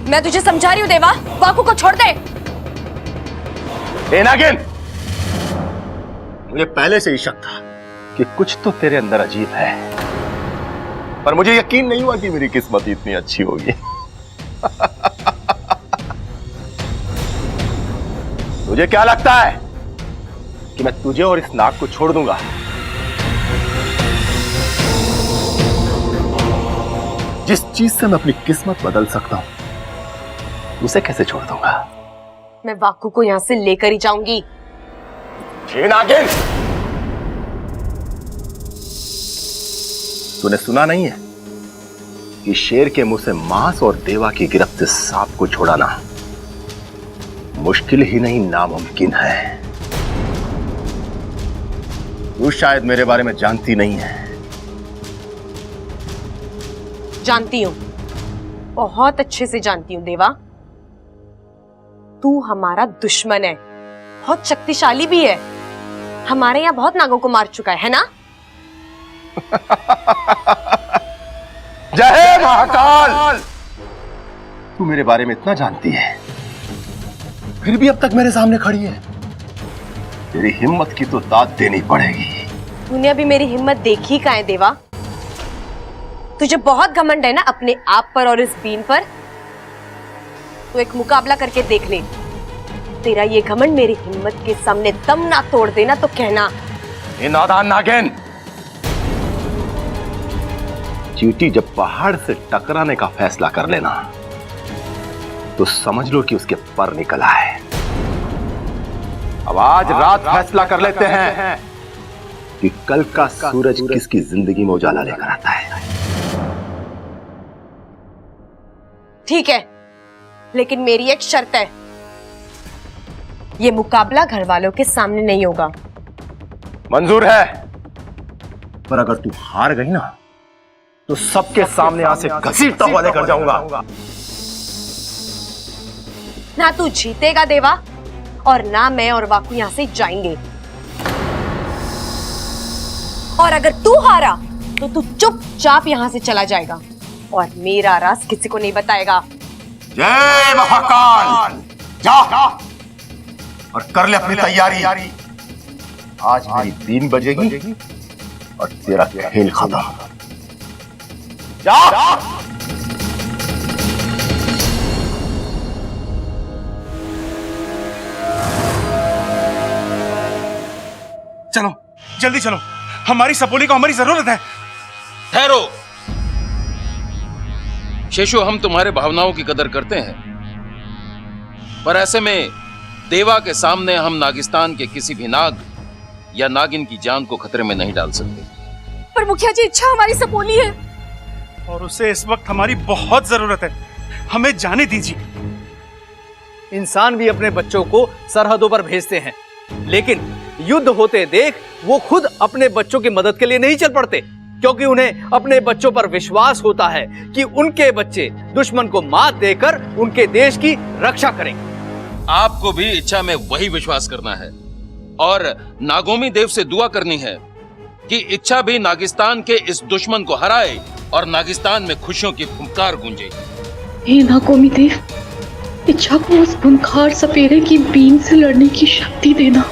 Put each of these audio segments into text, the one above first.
मैं तुझे समझा रही हूं देवा, वाकू को छोड़ दे। नागिन, मुझे पहले से ही शक था कि कुछ तो तेरे अंदर अजीब है, पर मुझे यकीन नहीं हुआ कि मेरी किस्मत इतनी अच्छी होगी। तुझे क्या लगता है कि मैं तुझे और इस नाग को छोड़ दूंगा? जिस चीज से मैं अपनी किस्मत बदल सकता हूं, उसे कैसे छोड़ दूंगा? मैं वाकू को यहां से लेकर ही जाऊंगी। नागिन, तूने सुना नहीं है कि शेर के मुंह से मांस और देवा की गिरफ्त से सांप को छुड़ाना मुश्किल ही नहीं नामुमकिन है। तू शायद मेरे बारे में जानती नहीं है। जानती हूं, बहुत अच्छे से जानती हूं देवा। तू हमारा दुश्मन है, बहुत शक्तिशाली भी है। हमारे यहां बहुत नागों को मार चुका है ना? जय महाकाल! तू मेरे बारे में इतना जानती है, फिर भी अब तक मेरे सामने खड़ी है। तेरी हिम्मत की तो दाद देनी पड़ेगी। तूने अभी मेरी हिम्मत देखी कहाँ है देवा? तुझे बहुत घमंड है ना अपने आप पर और इस बीन पर। तो एक मुकाबला करके देख ले। तेरा ये घमंड मेरी हिम्मत के सामने दम ना तोड़ देना तो कहना। ए नादान नागिन, चींटी जब पहाड़ से टकराने का फैसला कर लेना तो समझ लो कि उसके पर निकला है। अब आज रात फैसला कर लेते हैं कि कल का सूरज किसकी जिंदगी में उजाला लेकर आता है। ठीक है, लेकिन मेरी एक शर्त है। ये मुकाबला घर वालों के सामने नहीं होगा। मंजूर है, पर अगर तू हार गई ना तो सबके सामने यहां से घसीटता हुआ लेकर जाऊंगा। ना तू जीतेगा देवा, और ना मैं और वाकू यहां से जाएंगे। और अगर तू हारा तो तू चुपचाप यहां से चला जाएगा और मेरा राज किसी को नहीं बताएगा। जय महाकाल! जा और कर ले अपनी तैयारी। आज मेरी 3 बजेगी और तेरा खेल खत्म। जा! चलो जल्दी चलो, हमारी सपोली को हमारी जरूरत है। ठहरो शेषु, हम तुम्हारे भावनाओं की कदर करते हैं, पर ऐसे में देवा के सामने हम नागिस्तान के किसी भी नाग या नागिन की जान को खतरे में नहीं डाल सकते। पर मुखिया जी, इच्छा हमारी सपोली है और उसे इस वक्त हमारी बहुत जरूरत है। हमें जाने दीजिए। इंसान भी अपने बच्चों को सरहदों पर भेजते हैं, लेकिन युद्ध होते देख वो खुद अपने बच्चों की मदद के लिए नहीं चल पड़ते, क्योंकि उन्हें अपने बच्चों पर विश्वास होता है कि उनके बच्चे दुश्मन को मात देकर उनके देश की रक्षा करेंगे। आपको भी इच्छा में वही विश्वास करना है और नागोमी देव से दुआ करनी है कि इच्छा भी नागिस्तान के इस दुश्मन को हराए और नागिस्तान में खुशियों की फुंकार गूंजे। हे नागोमी देव, इच्छा को उस खूंखार सपेरे की बीन से लड़ने की शक्ति देना।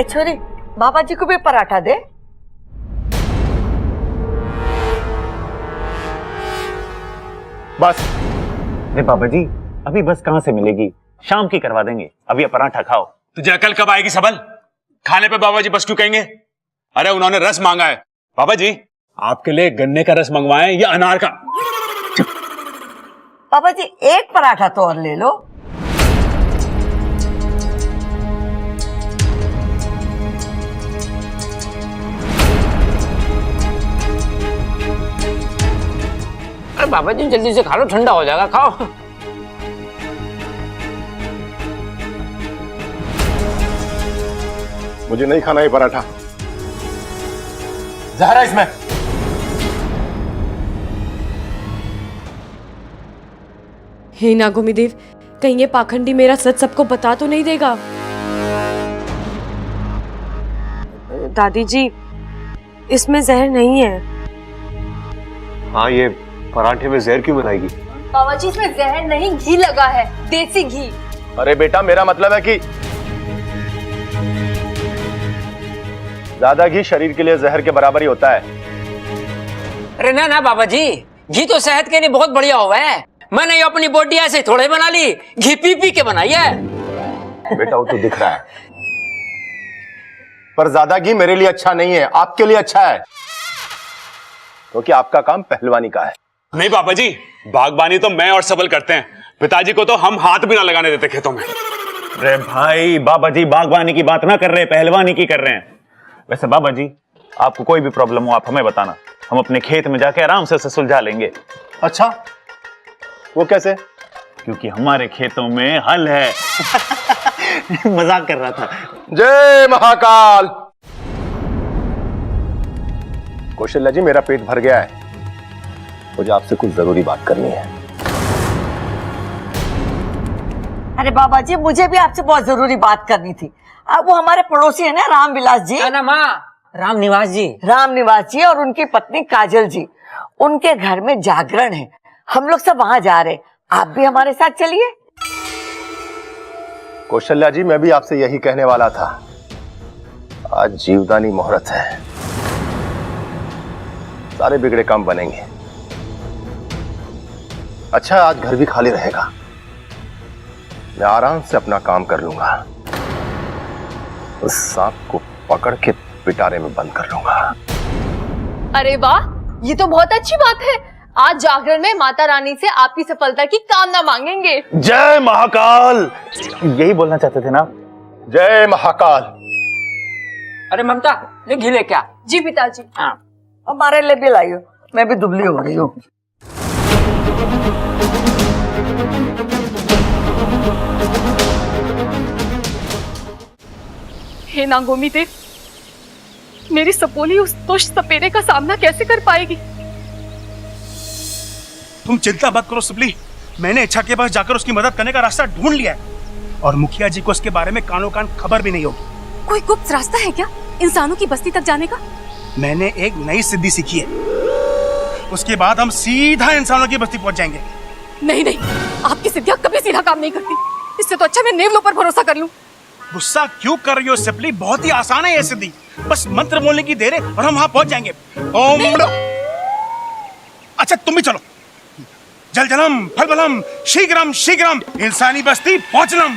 छोरी, बाबा जी को भी पराठा दे। बस। अरे बाबा जी, अभी बस कहां से मिलेगी? शाम की करवा देंगे, अभी पराठा खाओ। तुझे अकल कब आएगी सबल? खाने पे बाबा जी बस क्यों कहेंगे? अरे उन्होंने रस मांगा है। बाबा जी, आपके लिए गन्ने का रस मंगवाएं या अनार का? बाबा जी, एक पराठा तो और ले लो। अरे बाबा जी, जल्दी से खा लो, ठंडा हो जाएगा। खाओ। मुझे नहीं खाना ये पराठा। जहर है इसमें। हे नागोमी देव, कहीं ये पाखंडी मेरा सच सबको बता तो नहीं देगा? दादी जी, इसमें जहर नहीं है। हाँ, ये पराठे में जहर क्यों बनाएगी? बाबा जी, इसमें जहर नहीं, घी लगा है, देसी घी। अरे बेटा, मेरा मतलब है कि ज्यादा घी शरीर के लिए जहर के बराबर ही होता है। अरे ना ना बाबा जी, घी तो सेहत के लिए बहुत बढ़िया हुआ है। मैंने ये अपनी बॉडी ऐसे थोड़े बना ली, घी पी पी के बनाई है। बेटा, वो तो दिख रहा है, पर ज्यादा घी मेरे लिए अच्छा नहीं है, आपके लिए अच्छा है, क्योंकि आपका काम पहलवानी का है। नहीं पापा जी, बागबानी तो मैं और सबल करते हैं, पिताजी को तो हम हाथ भी ना लगाने देते खेतों में। अरे भाई, बाबा जी बागबानी की बात ना कर रहे, पहलवानी की कर रहे हैं। वैसे बाबा जी, आपको कोई भी प्रॉब्लम हो आप हमें बताना, हम अपने खेत में जाके आराम से उसे सुलझा लेंगे। अच्छा, वो कैसे? क्योंकि हमारे खेतों में हल है। मजाक कर रहा था। जय महाकाल। कौशल्या जी, मेरा पेट भर गया है, मुझे आपसे कुछ जरूरी बात करनी है। अरे बाबा जी, मुझे भी आपसे बहुत जरूरी बात करनी थी। अब वो हमारे पड़ोसी है ना, रामविलास जी। ना माँ, राम निवास जी। राम निवास जी और उनकी पत्नी काजल जी, उनके घर में जागरण है, हम लोग सब वहां जा रहे, आप भी हमारे साथ चलिए। कौशल्या जी, मैं भी आपसे यही कहने वाला था, आज जीवदानी मुहूर्त है, सारे बिगड़े काम बनेंगे। अच्छा, आज घर भी खाली रहेगा, मैं आराम से अपना काम कर लूंगा, उस सांप को पकड़ के पिटारे में बंद कर लूंगा। अरे वाह, ये तो बहुत अच्छी बात है। आज जागरण में माता रानी से आपकी सफलता की कामना मांगेंगे। जय महाकाल, यही बोलना चाहते थे ना? जय महाकाल। अरे ममता, ले घी ले क्या? जी पिताजी। हाँ, हमारे लिए भी लाइयो, मैं भी दुबली हो रही हूँ। हे नागोमी देव, मेरी सपोली उस दुष्ट सपेरे का सामना कैसे कर पाएगी? तुम चिंता मत करो सुबली, मैंने इच्छा के पास जाकर उसकी मदद करने का रास्ता ढूंढ लिया है, और मुखिया जी को उसके बारे में कानो कान खबर भी नहीं होगी। कोई गुप्त रास्ता है क्या इंसानों की बस्ती तक जाने का? मैंने एक नई सिद्धि सीखी है, उसके बाद हम सीधा इंसानों की बस्ती पहुंच जाएंगे। नहीं नहीं, आपकी सिद्धियां कभी सीधा काम नहीं करती, इससे तो अच्छा मैं नेवलों पर भरोसा कर लूं। गुस्सा क्यों कर रही हो सिपली, बहुत ही आसान है ये सिद्धि, बस मंत्र बोलने की देर है और हम वहां पहुंच जाएंगे। ओम। अच्छा, तुम भी चलो। जल जलम फल बलम शीघ्रम शीघ्रम इंसानी बस्ती पहुंचलम।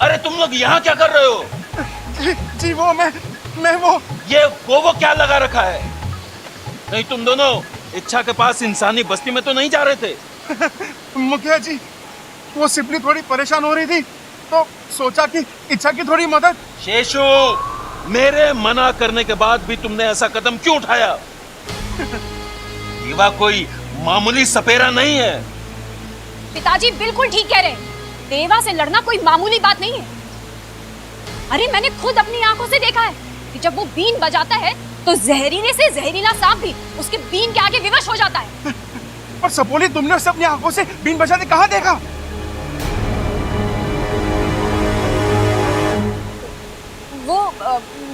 अरे तुम लोग यहाँ क्या कर रहे हो? जी वो मैं वो ये वो क्या लगा रखा है? नहीं, तुम दोनों इच्छा के पास इंसानी बस्ती में तो नहीं जा रहे थे? मुखिया जी, वो सिपली थोड़ी परेशान हो रही थी, तो सोचा कि इच्छा की थोड़ी मदद। शेषु, मेरे मना करने के बाद भी तुमने ऐसा कदम क्यों उठाया? दीवा कोई मामूली सपेरा नहीं है। पिताजी बिल्कुल ठीक कह रहे हैं, देवा से लड़ना कोई मामूली बात नहीं है। अरे मैंने खुद अपनी आंखों से देखा है कि जब वो बीन बजाता है तो जहरीले से जहरीला सांप भी उसके बीन के आगे विवश हो जाता है। पर सपोली, तुमने उसे अपनी आंखों से बीन बजाते कहाँ देखा? वो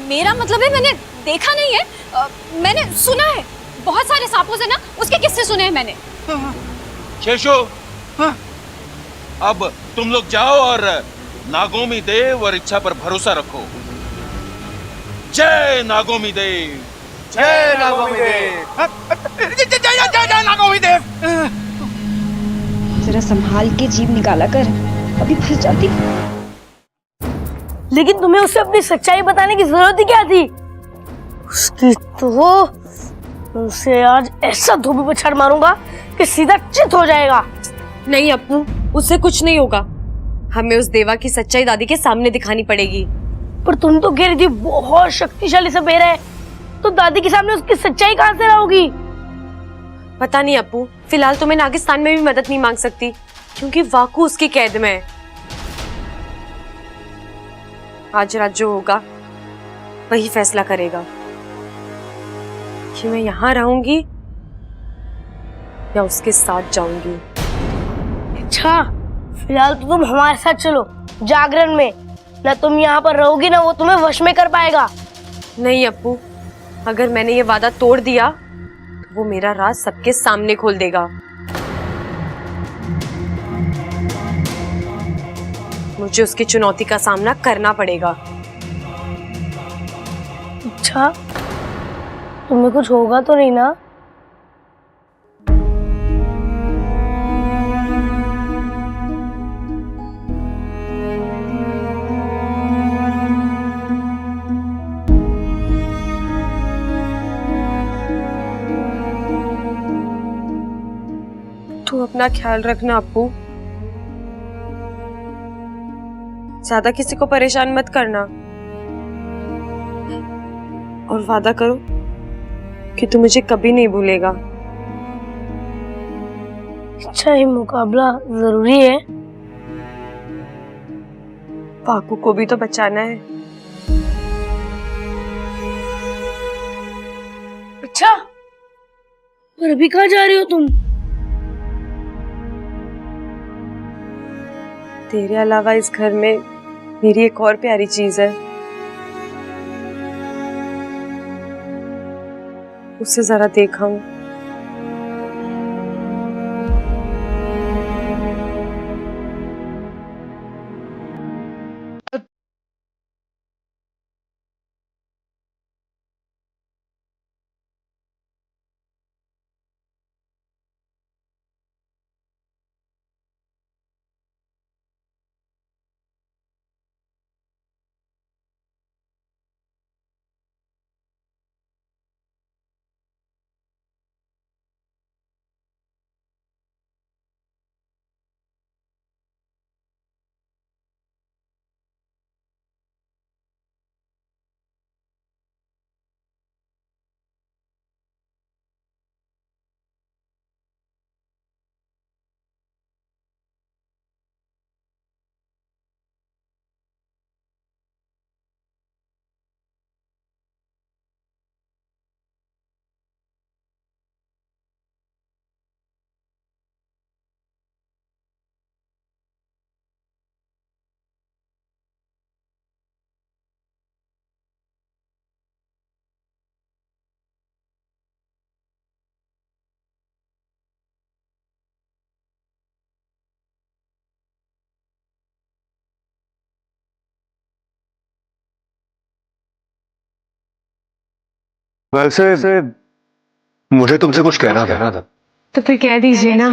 मेरा मतलब है, मैंने देखा नहीं है, मैंने सुना है। बहुत सारे सांपों से ना उसके किस्से सुने हैं मैंने। शेषु, अब तुम लोग जाओ और नागोमी देव और इच्छा पर भरोसा रखो। जय नागोमी देव। जय नागोमी देव। जय नागोमी देव। जरा संभाल के जीभ निकाला कर, अभी फंस जाती। लेकिन तुम्हें उसे अपनी सच्चाई बताने की जरूरत ही क्या थी? उसकी तो उसे आज ऐसा धोबी पछाड़ मारूंगा कि सीधा चित हो जाएगा। नहीं अप्पू, उससे कुछ नहीं होगा, हमें उस देवा की सच्चाई दादी के सामने दिखानी पड़ेगी। पर तुम तो कह रही थी बहुत शक्तिशाली सपेरा है, तो दादी के सामने उसकी सच्चाई कहां से लाओगी? पता नहीं अप्पू, फिलहाल तो मैं नागिस्तान में भी मदद नहीं मांग सकती क्योंकि वाकू उसकी कैद में है। आज रात जो होगा वही फैसला करेगा कि मैं यहाँ रहूंगी या उसके साथ जाऊंगी। अच्छा, फिलहाल तो तुम हमारे साथ चलो जागरण में। ना तुम यहाँ पर रहोगी ना वो तुम्हें वश में कर पाएगा। नहीं अप्पू, अगर मैंने ये वादा तोड़ दिया तो वो मेरा राज सबके सामने खोल देगा। मुझे उसकी चुनौती का सामना करना पड़ेगा। अच्छा, तुम्हें कुछ होगा तो नहीं ना? तू अपना ख्याल रखना अप्पू, ज्यादा किसी को परेशान मत करना और वादा करो कि तू मुझे कभी नहीं भूलेगा। अच्छा, ये मुकाबला जरूरी है? पाकू को भी तो बचाना है। अच्छा, और अभी कहाँ जा रही हो तुम? तेरे अलावा इस घर में मेरी एक और प्यारी चीज है, उसे जरा देखा हूं। वैसे मुझे तुमसे कुछ कहना था। तो फिर कह दीजिए ना।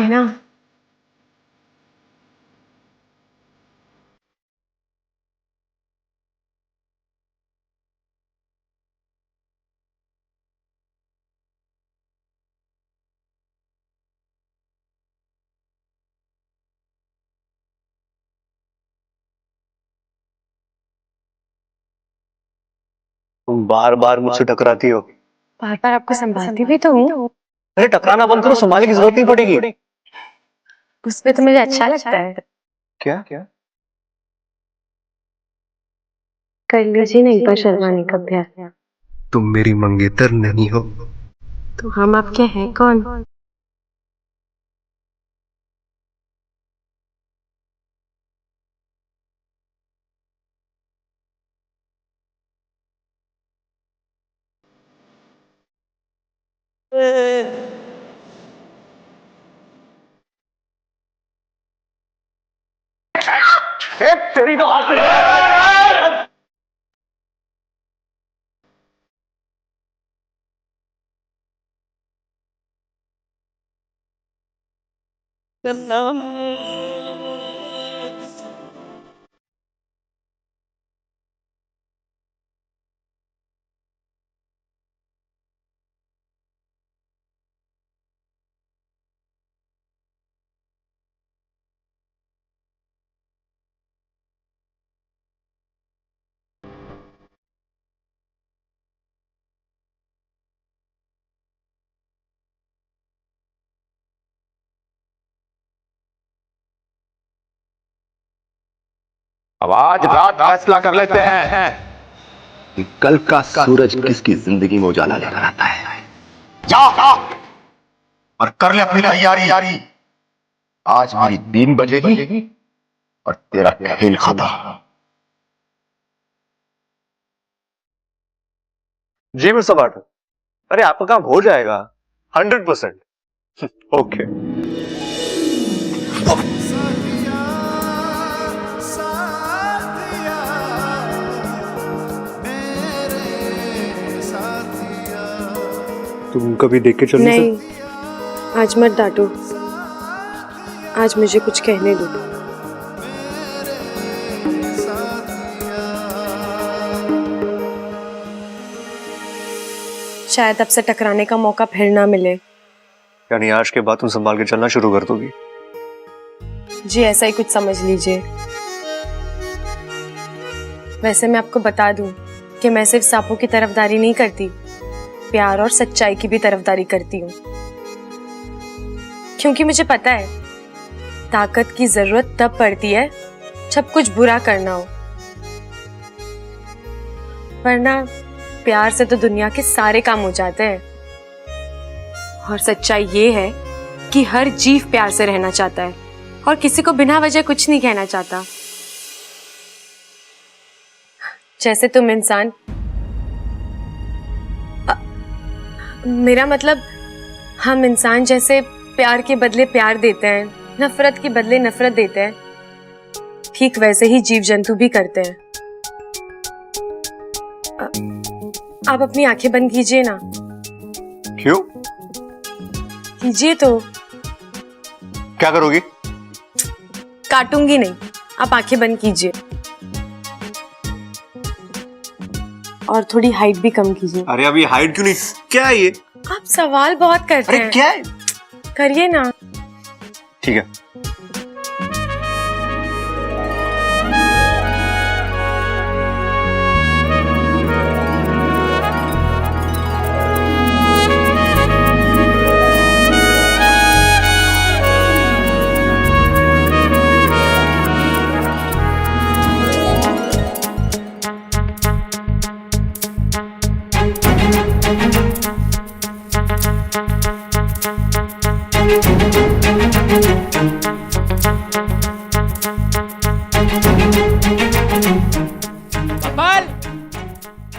तुम बार बार मुझसे टकराती हो। बार बार आपको संभालती भी तो हूँ। अरे टकराना बंद करो, संभालने की जरूरत नहीं पड़ेगी। उसमें तो मुझे अच्छा लगता है। क्या? कर लीजिए ना एक बार शर्माने का अभ्यास। तुम मेरी मंगेतर नहीं हो। तो हम आपके हैं कौन? तेरी तो अब आज रात फैसला कर लेते हैं कि कल का सूरज किसकी जिंदगी में उजाला लेकर आता है। जा और कर ले अपनी तैयारी। आज हमारी 3 बजेगी और तेरा खेल खत्म। जी मिस्टर बार्टन, अरे आपका काम हो जाएगा 100%। ओके। तुम कभी देख के चलो। नहीं, आज मत डांटो। आज मुझे कुछ कहने दो। शायद अब से टकराने का मौका फिर ना मिले। यानी आज के बाद तुम संभाल के चलना शुरू कर दोगी? जी ऐसा ही कुछ समझ लीजिए। वैसे मैं आपको बता दूं कि मैं सिर्फ सांपों की तरफदारी नहीं करती, प्यार और सच्चाई की भी तरफदारी करती हूँ। क्योंकि मुझे पता है ताकत की जरूरत तब पड़ती है जब कुछ बुरा करना हो, वरना प्यार से तो दुनिया के सारे काम हो जाते हैं। और सच्चाई ये है कि हर जीव प्यार से रहना चाहता है और किसी को बिना वजह कुछ नहीं कहना चाहता। जैसे तुम इंसान, मेरा मतलब हम इंसान जैसे प्यार के बदले प्यार देते हैं, नफरत के बदले नफरत देते हैं, ठीक वैसे ही जीव जंतु भी करते हैं। आप अपनी आंखें बंद कीजिए ना। क्यों? कीजिए तो। क्या करोगी? काटूंगी नहीं, आप आंखें बंद कीजिए और थोड़ी हाइट भी कम कीजिए। अरे अभी हाइट क्यों नहीं? क्या है ये? आप सवाल बहुत करते हैं। क्या है? करिए ना। ठीक है।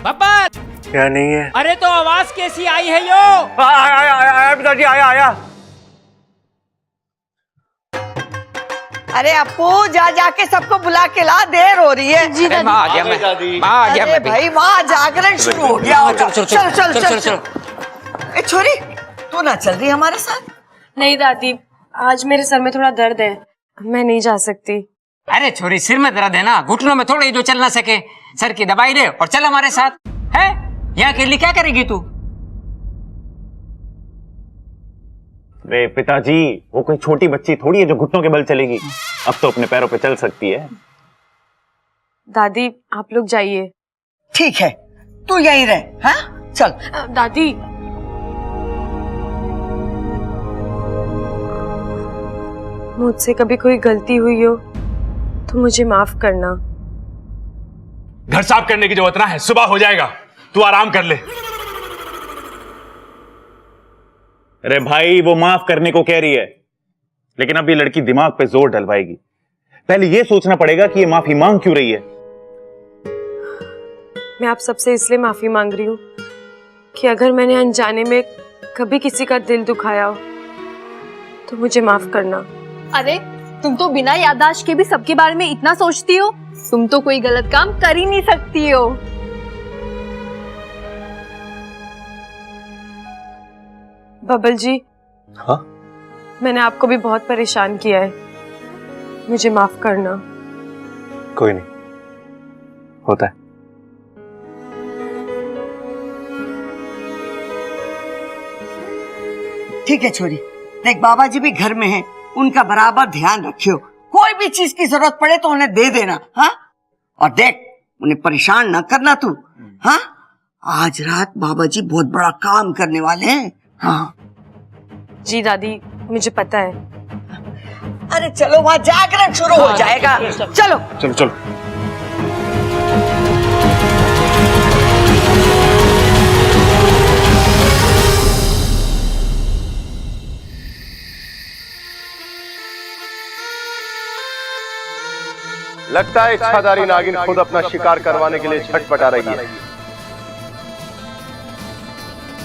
बब्बर! क्या नहीं है? अरे तो आवाज कैसी आई है यो? आया पिताजी, आया। अरे अपू, जा जाके सबको बुला के ला, देर हो रही है। जी दादी। माँ आ गया मैं। माँ आ गया मैं। भाई वहाँ जागरण शुरू हो गया होगा। चल। ए छोरी, तू ना चल रही हमारे साथ? नहीं दादी, आज मेरे सर में थोड़ा दर्द है, मैं नहीं जा सकती। अरे छोरी, सिर में दर्द है ना, घुटनों में थोड़ा ही जो चल ना सके, सर की दवाई ले और चल हमारे साथ। है यहाँ अकेली क्या करेगी तू? अरे पिताजी, वो कोई छोटी बच्ची थोड़ी है जो घुटनों के बल चलेगी। अब तो अपने पैरों पे चल सकती है। दादी आप लोग जाइए। ठीक है, तू यहीं रह। हाँ चल। दादी मुझसे कभी कोई गलती हुई हो तो मुझे माफ करना। घर साफ करने की जरूरत ना है, सुबह हो जाएगा, तू आराम कर ले। अरे भाई, वो माफ करने को कह रही है, लेकिन अब ये लड़की दिमाग पे जोर डलवाएगी। पहले ये सोचना पड़ेगा कि ये माफी मांग क्यों रही है। मैं आप सबसे इसलिए माफी मांग रही हूँ कि अगर मैंने अनजाने में कभी किसी का दिल दुखाया हो तो मुझे माफ करना। अरे तुम तो बिना याददाश्त के भी सबके बारे में इतना सोचती हो, तुम तो कोई गलत काम कर ही नहीं सकती हो। बबल जी। हाँ? मैंने आपको भी बहुत परेशान किया है, मुझे माफ करना। कोई नहीं, होता है। ठीक है छोरी, देख बाबा जी भी घर में हैं, उनका बराबर ध्यान रखियो। कोई भी चीज की जरूरत पड़े तो उन्हें दे देना। हाँ, और देख उन्हें परेशान ना करना तू। हाँ, आज रात बाबा जी बहुत बड़ा काम करने वाले हैं। हाँ जी दादी, मुझे पता है। अरे चलो, वहाँ जागरण शुरू हो जाएगा। चलो चलो चलो। लगता है इच्छाधारी नागिन खुद अपना शिकार करवाने के लिए छटपटा रही है।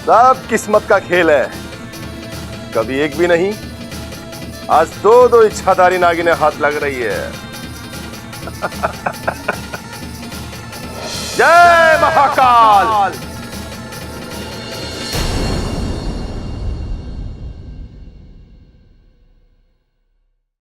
सब किस्मत का खेल है, कभी एक भी नहीं, आज दो इच्छाधारी नागिनें हाथ लग रही है। जय महाकाल।